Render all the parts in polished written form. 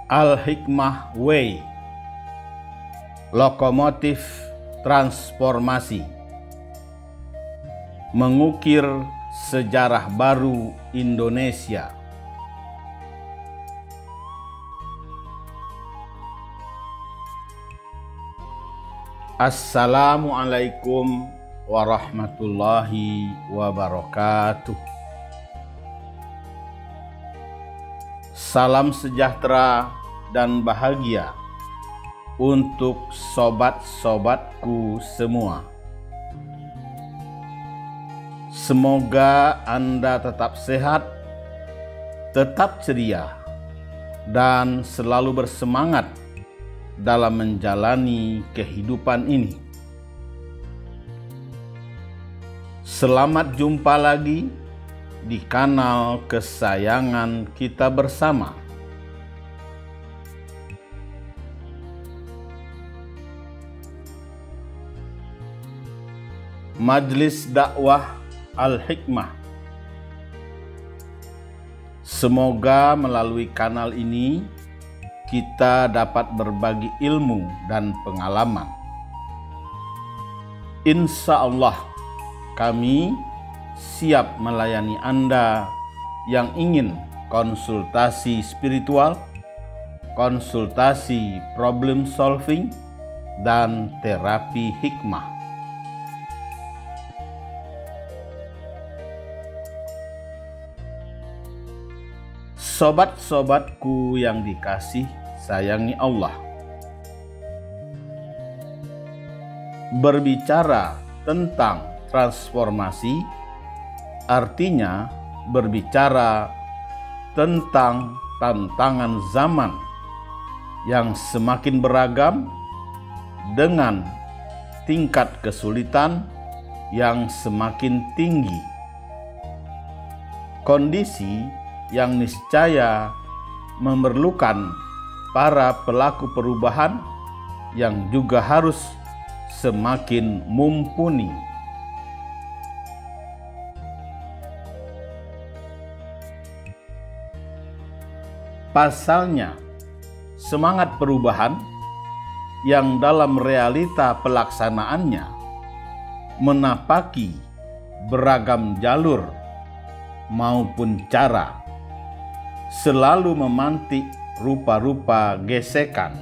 Al-Hikmah Way, lokomotif transformasi, mengukir sejarah baru Indonesia. Assalamualaikum warahmatullahi wabarakatuh. Salam sejahtera dan bahagia untuk sobat-sobatku semua. Semoga Anda tetap sehat, tetap ceria, dan selalu bersemangat dalam menjalani kehidupan ini. Selamat jumpa lagi di kanal kesayangan kita bersama. Majelis Dakwah Al-Hikmah. Semoga melalui kanal ini kita dapat berbagi ilmu dan pengalaman. Insya Allah kami siap melayani Anda yang ingin konsultasi spiritual, konsultasi problem solving, dan terapi hikmah. Sobat-sobatku yang dikasih sayangi Allah, berbicara tentang transformasi artinya berbicara tentang tantangan zaman yang semakin beragam dengan tingkat kesulitan yang semakin tinggi. Kondisi yang niscaya memerlukan para pelaku perubahan yang juga harus semakin mumpuni. Pasalnya, semangat perubahan yang dalam realita pelaksanaannya menapaki beragam jalur maupun cara, selalu memantik rupa-rupa gesekan.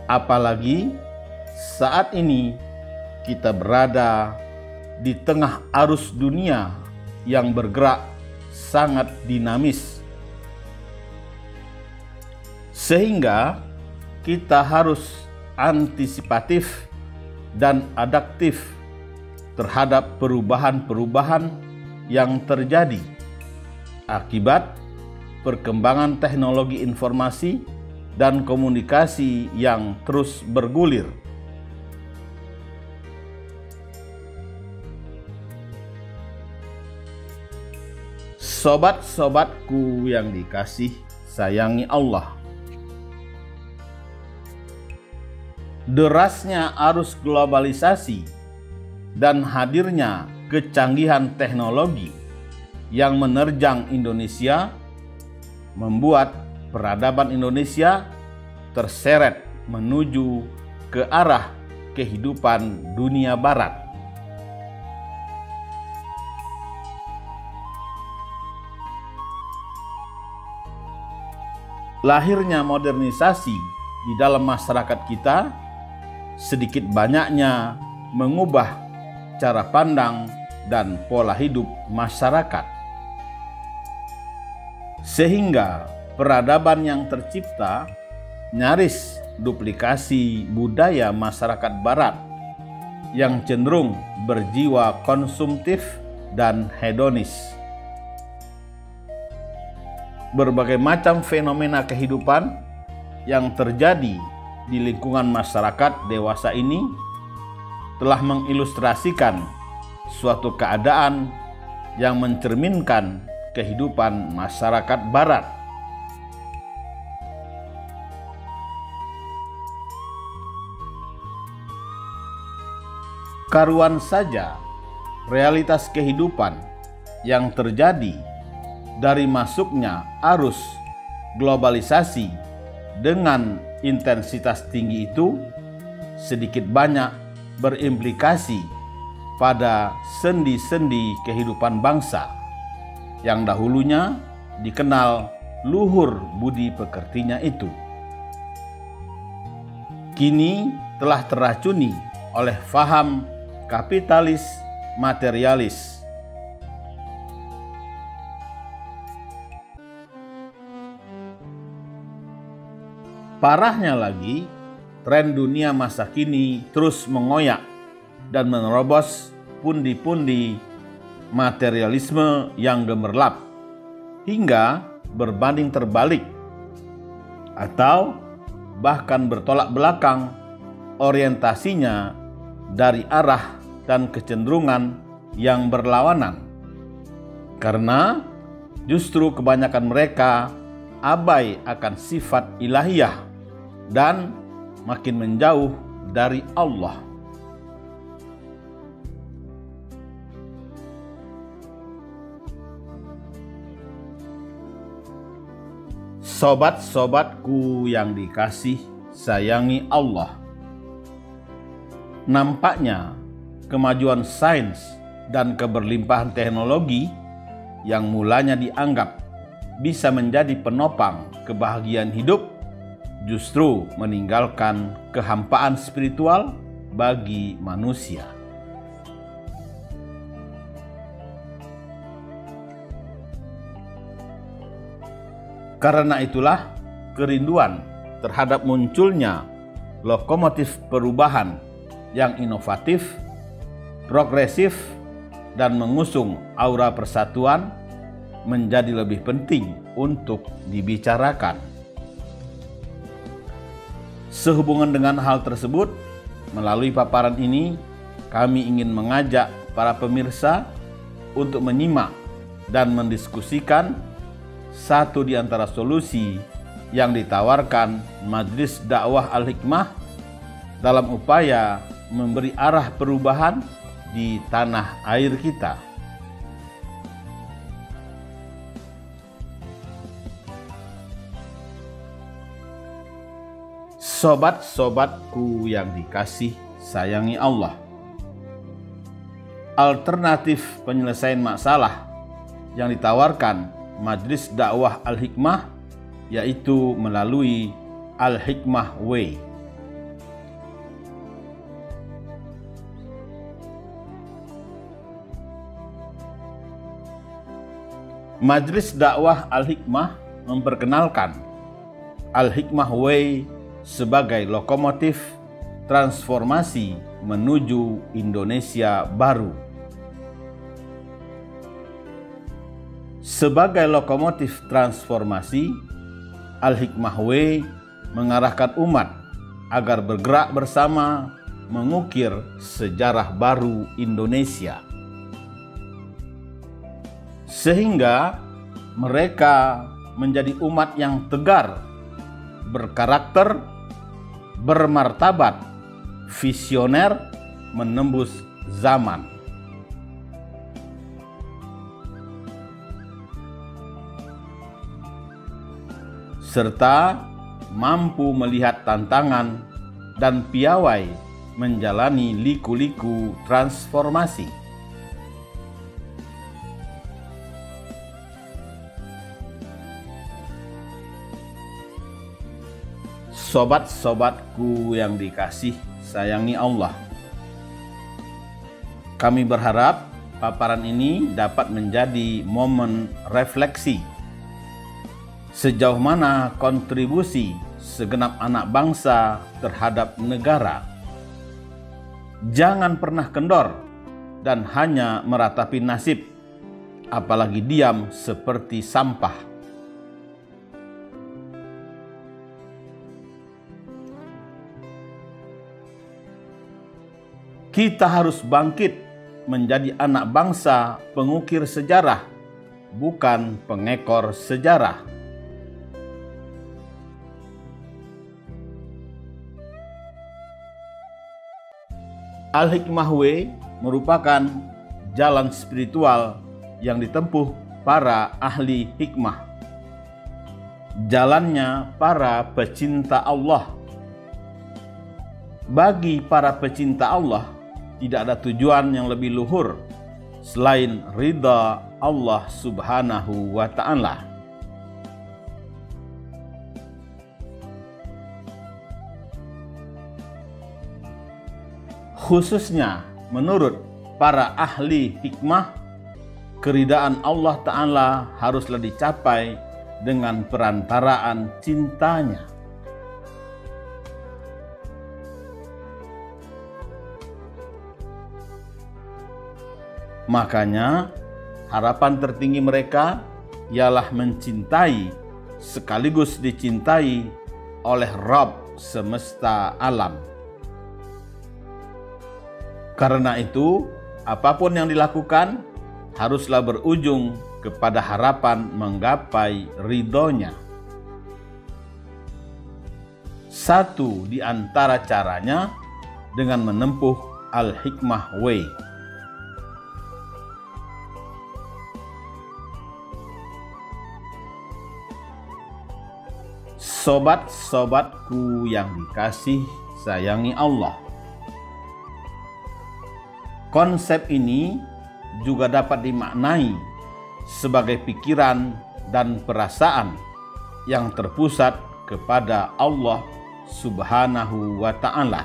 Apalagi saat ini kita berada di tengah arus dunia yang bergerak sangat dinamis, sehingga kita harus antisipatif dan adaptif terhadap perubahan-perubahan yang terjadi akibat perkembangan teknologi informasi dan komunikasi yang terus bergulir. Sobat-sobatku yang dikasih sayangi Allah, derasnya arus globalisasi dan hadirnya kecanggihan teknologi yang menerjang Indonesia membuat peradaban Indonesia terseret menuju ke arah kehidupan dunia barat. Lahirnya modernisasi di dalam masyarakat kita sedikit banyaknya mengubah cara pandang dan pola hidup masyarakat, sehingga peradaban yang tercipta nyaris duplikasi budaya masyarakat barat yang cenderung berjiwa konsumtif dan hedonis. Berbagai macam fenomena kehidupan yang terjadi di lingkungan masyarakat dewasa ini telah mengilustrasikan suatu keadaan yang mencerminkan kehidupan masyarakat barat. Karuan saja realitas kehidupan yang terjadi dari masuknya arus globalisasi dengan intensitas tinggi itu sedikit banyak berimplikasi pada sendi-sendi kehidupan bangsa yang dahulunya dikenal luhur budi pekertinya itu. Kini telah teracuni oleh faham kapitalis materialis. Parahnya lagi, tren dunia masa kini terus mengoyak dan menerobos pundi-pundi materialisme yang gemerlap hingga berbanding terbalik atau bahkan bertolak belakang orientasinya dari arah dan kecenderungan yang berlawanan. Karena justru kebanyakan mereka abai akan sifat ilahiyah dan makin menjauh dari Allah. Sobat-sobatku yang dikasih sayangi Allah, nampaknya kemajuan sains dan keberlimpahan teknologi yang mulanya dianggap bisa menjadi penopang kebahagiaan hidup justru meninggalkan kehampaan spiritual bagi manusia. Karena itulah kerinduan terhadap munculnya lokomotif perubahan yang inovatif, progresif, dan mengusung aura persatuan menjadi lebih penting untuk dibicarakan. Sehubungan dengan hal tersebut, melalui paparan ini, kami ingin mengajak para pemirsa untuk menyimak dan mendiskusikan satu di antara solusi yang ditawarkan Majelis Dakwah Al-Hikmah dalam upaya memberi arah perubahan di tanah air kita. Sobat-sobatku yang dikasih sayangi Allah, alternatif penyelesaian masalah yang ditawarkan Majelis Dakwah Al-Hikmah yaitu melalui Al-Hikmah Way. Majelis Dakwah Al-Hikmah memperkenalkan Al-Hikmah Way sebagai lokomotif transformasi menuju Indonesia baru. Sebagai lokomotif transformasi, Al-Hikmah Way mengarahkan umat agar bergerak bersama mengukir sejarah baru Indonesia. Sehingga mereka menjadi umat yang tegar, berkarakter, bermartabat, visioner, menembus zaman. Serta mampu melihat tantangan dan piawai menjalani liku-liku transformasi. Sobat-sobatku yang dikasih sayangi Allah, kami berharap paparan ini dapat menjadi momen refleksi sejauh mana kontribusi segenap anak bangsa terhadap negara. Jangan pernah kendor dan hanya meratapi nasib, apalagi diam seperti sampah. Kita harus bangkit menjadi anak bangsa pengukir sejarah, bukan pengekor sejarah. Al-Hikmah Way merupakan jalan spiritual yang ditempuh para ahli hikmah. Jalannya para pecinta Allah. Bagi para pecinta Allah, tidak ada tujuan yang lebih luhur selain ridha Allah Subhanahu wa Ta'ala. Khususnya menurut para ahli hikmah, keridaan Allah Ta'ala haruslah dicapai dengan perantaraan cintanya. Makanya harapan tertinggi mereka ialah mencintai sekaligus dicintai oleh Rabb semesta alam. Karena itu, apapun yang dilakukan haruslah berujung kepada harapan menggapai ridhonya. Satu di antara caranya dengan menempuh Al-Hikmah Way. Sobat-sobatku yang dikasih sayangi Allah. Konsep ini juga dapat dimaknai sebagai pikiran dan perasaan yang terpusat kepada Allah Subhanahu wa Ta'ala.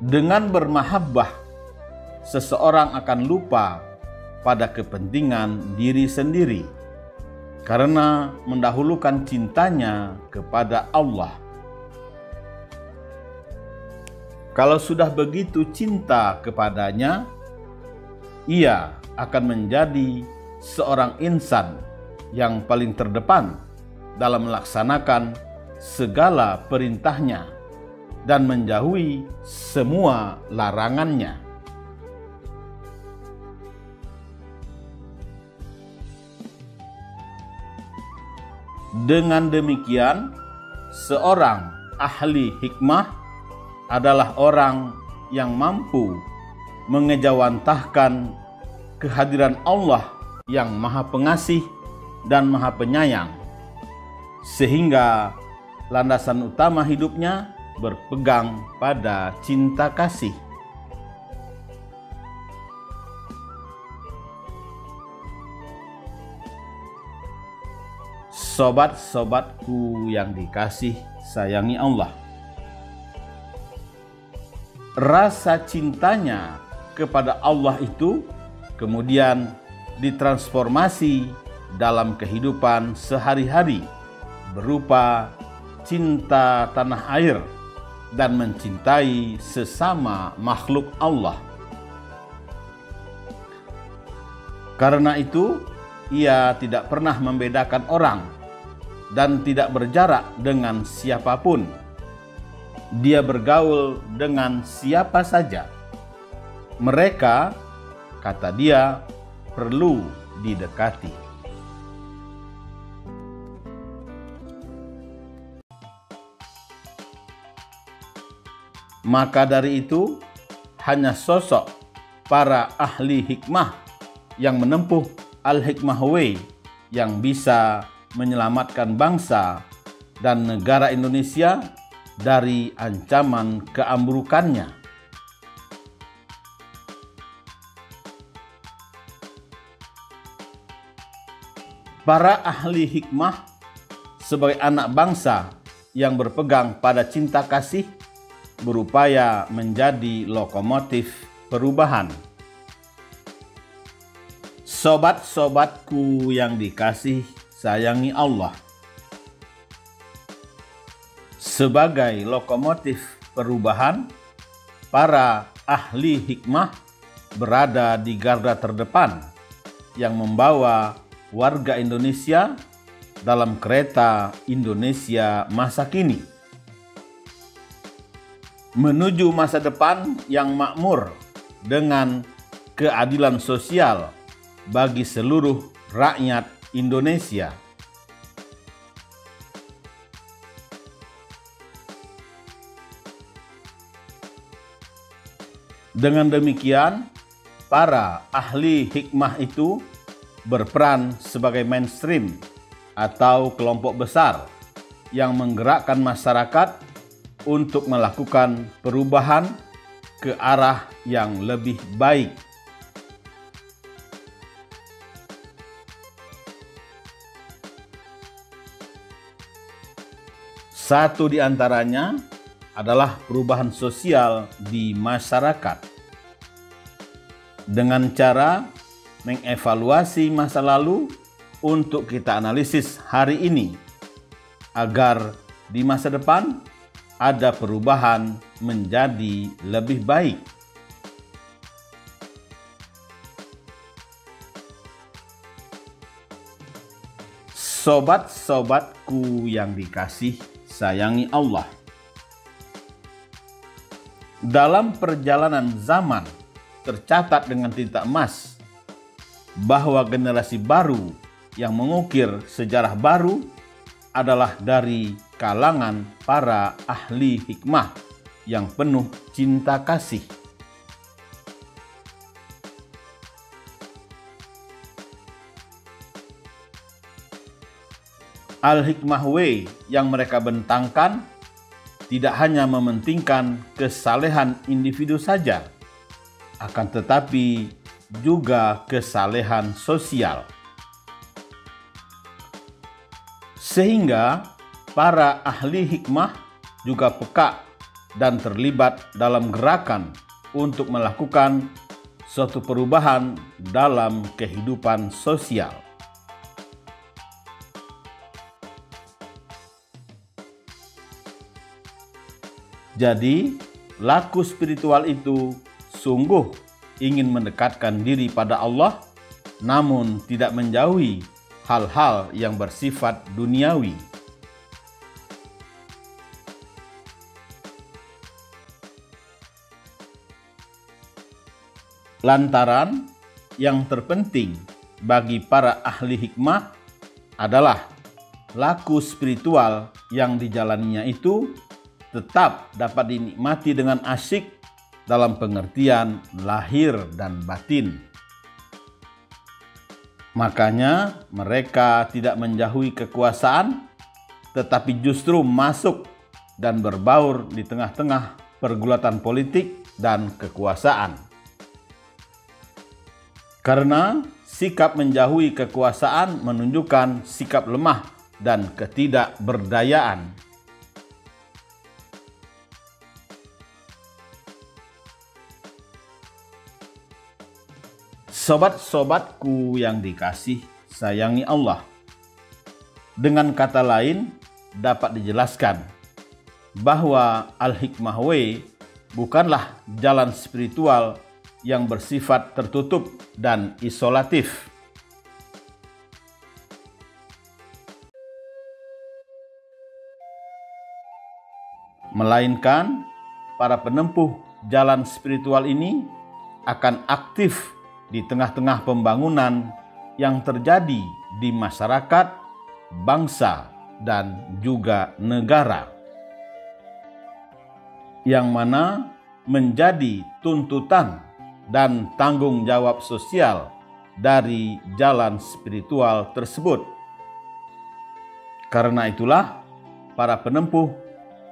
Dengan bermahabbah, seseorang akan lupa pada kepentingan diri sendiri karena mendahulukan cintanya kepada Allah. Kalau sudah begitu cinta kepadanya, ia akan menjadi seorang insan yang paling terdepan dalam melaksanakan segala perintahnya dan menjauhi semua larangannya. Dengan demikian, seorang ahli hikmah adalah orang yang mampu mengejawantahkan kehadiran Allah yang Maha Pengasih dan Maha Penyayang, sehingga landasan utama hidupnya berpegang pada cinta kasih. Sobat-sobatku yang dikasih sayangi Allah. Rasa cintanya kepada Allah itu kemudian ditransformasi dalam kehidupan sehari-hari berupa cinta tanah air dan mencintai sesama makhluk Allah. Karena itu, ia tidak pernah membedakan orang dan tidak berjarak dengan siapapun. Dia bergaul dengan siapa saja. Mereka, kata dia, perlu didekati. Maka dari itu, hanya sosok para ahli hikmah yang menempuh Al-Hikmah Way yang bisa menyelamatkan bangsa dan negara Indonesia dari ancaman keambrukannya. Para ahli hikmah sebagai anak bangsa yang berpegang pada cinta kasih berupaya menjadi lokomotif perubahan. Sobat-sobatku yang dikasih sayangi Allah. Sebagai lokomotif perubahan, para ahli hikmah berada di garda terdepan yang membawa warga Indonesia dalam kereta Indonesia masa kini menuju masa depan yang makmur dengan keadilan sosial bagi seluruh rakyat Indonesia. Dengan demikian, para ahli hikmah itu berperan sebagai mainstream atau kelompok besar yang menggerakkan masyarakat untuk melakukan perubahan ke arah yang lebih baik. Satu di antaranya adalah perubahan sosial di masyarakat. Dengan cara mengevaluasi masa lalu untuk kita analisis hari ini, agar di masa depan ada perubahan menjadi lebih baik. Sobat-sobatku yang dikasih sayangi Allah. Dalam perjalanan zaman tercatat dengan tinta emas bahwa generasi baru yang mengukir sejarah baru adalah dari kalangan para ahli hikmah yang penuh cinta kasih. Al-Hikmah Way yang mereka bentangkan tidak hanya mementingkan kesalehan individu saja, akan tetapi juga kesalehan sosial. Sehingga para ahli hikmah juga peka dan terlibat dalam gerakan untuk melakukan suatu perubahan dalam kehidupan sosial. Jadi, laku spiritual itu sungguh ingin mendekatkan diri pada Allah, namun tidak menjauhi hal-hal yang bersifat duniawi. Lantaran yang terpenting bagi para ahli hikmah adalah laku spiritual yang dijalaninya itu tetap dapat dinikmati dengan asyik dalam pengertian lahir dan batin. Makanya mereka tidak menjauhi kekuasaan, tetapi justru masuk dan berbaur di tengah-tengah pergulatan politik dan kekuasaan. Karena sikap menjauhi kekuasaan menunjukkan sikap lemah dan ketidakberdayaan. Sobat-sobatku yang dikasih sayangi Allah. Dengan kata lain, dapat dijelaskan bahwa Al-Hikmah Way bukanlah jalan spiritual yang bersifat tertutup dan isolatif. Melainkan, para penempuh jalan spiritual ini akan aktif di tengah-tengah pembangunan yang terjadi di masyarakat, bangsa, dan juga negara, yang mana menjadi tuntutan dan tanggung jawab sosial dari jalan spiritual tersebut. Karena itulah, para penempuh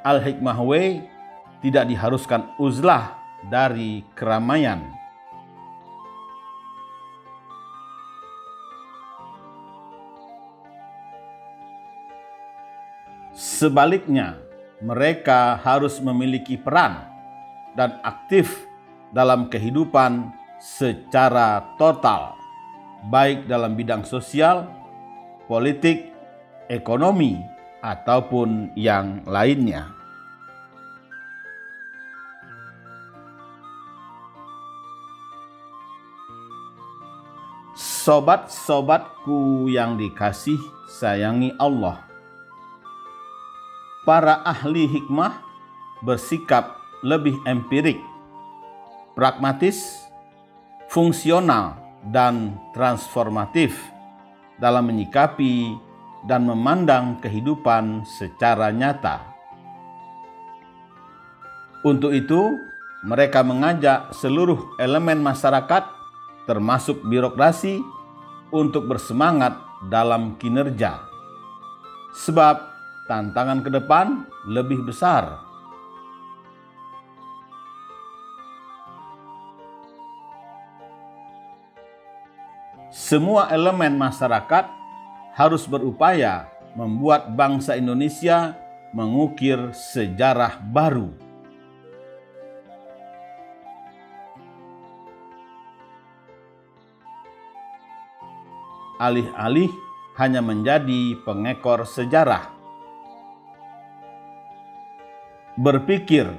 Al-Hikmah Way tidak diharuskan uzlah dari keramaian. Sebaliknya, mereka harus memiliki peran dan aktif dalam kehidupan secara total, baik dalam bidang sosial, politik, ekonomi, ataupun yang lainnya. Sobat-sobatku yang dikasih sayangi Allah. Para ahli hikmah bersikap lebih empirik, pragmatis, fungsional, dan transformatif dalam menyikapi dan memandang kehidupan secara nyata. Untuk itu, mereka mengajak seluruh elemen masyarakat, termasuk birokrasi, untuk bersemangat dalam kinerja. Sebab tantangan ke depan lebih besar. Semua elemen masyarakat harus berupaya membuat bangsa Indonesia mengukir sejarah baru. Alih-alih hanya menjadi pengekor sejarah. Berpikir,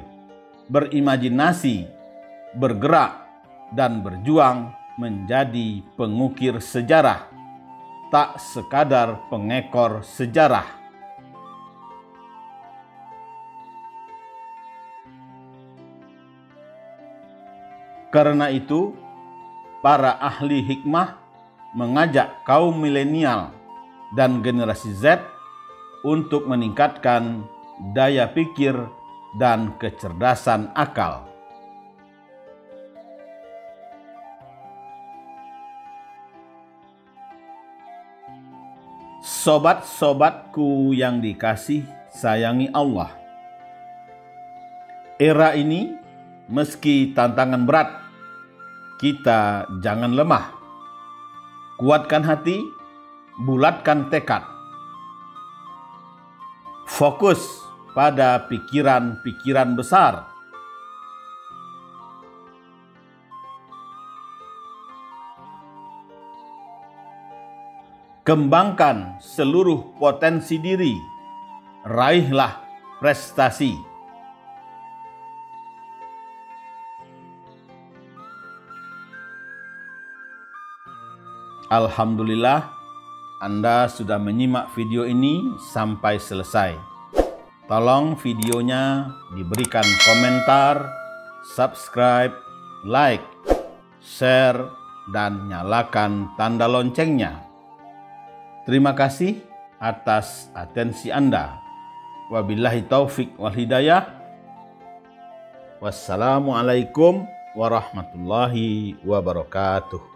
berimajinasi, bergerak, dan berjuang menjadi pengukir sejarah, tak sekadar pengekor sejarah. Karena itu, para ahli hikmah mengajak kaum milenial dan generasi Z untuk meningkatkan daya pikir dan kecerdasan akal. Sobat-sobatku yang dikasih sayangi Allah, era ini meski tantangan berat, kita jangan lemah. Kuatkan hati, bulatkan tekad. Fokus pada pikiran-pikiran besar. Kembangkan seluruh potensi diri, raihlah prestasi. Alhamdulillah, Anda sudah menyimak video ini sampai selesai. Tolong videonya diberikan komentar, subscribe, like, share, dan nyalakan tanda loncengnya. Terima kasih atas atensi Anda. Wabillahi taufik wal hidayah. Wassalamualaikum warahmatullahi wabarakatuh.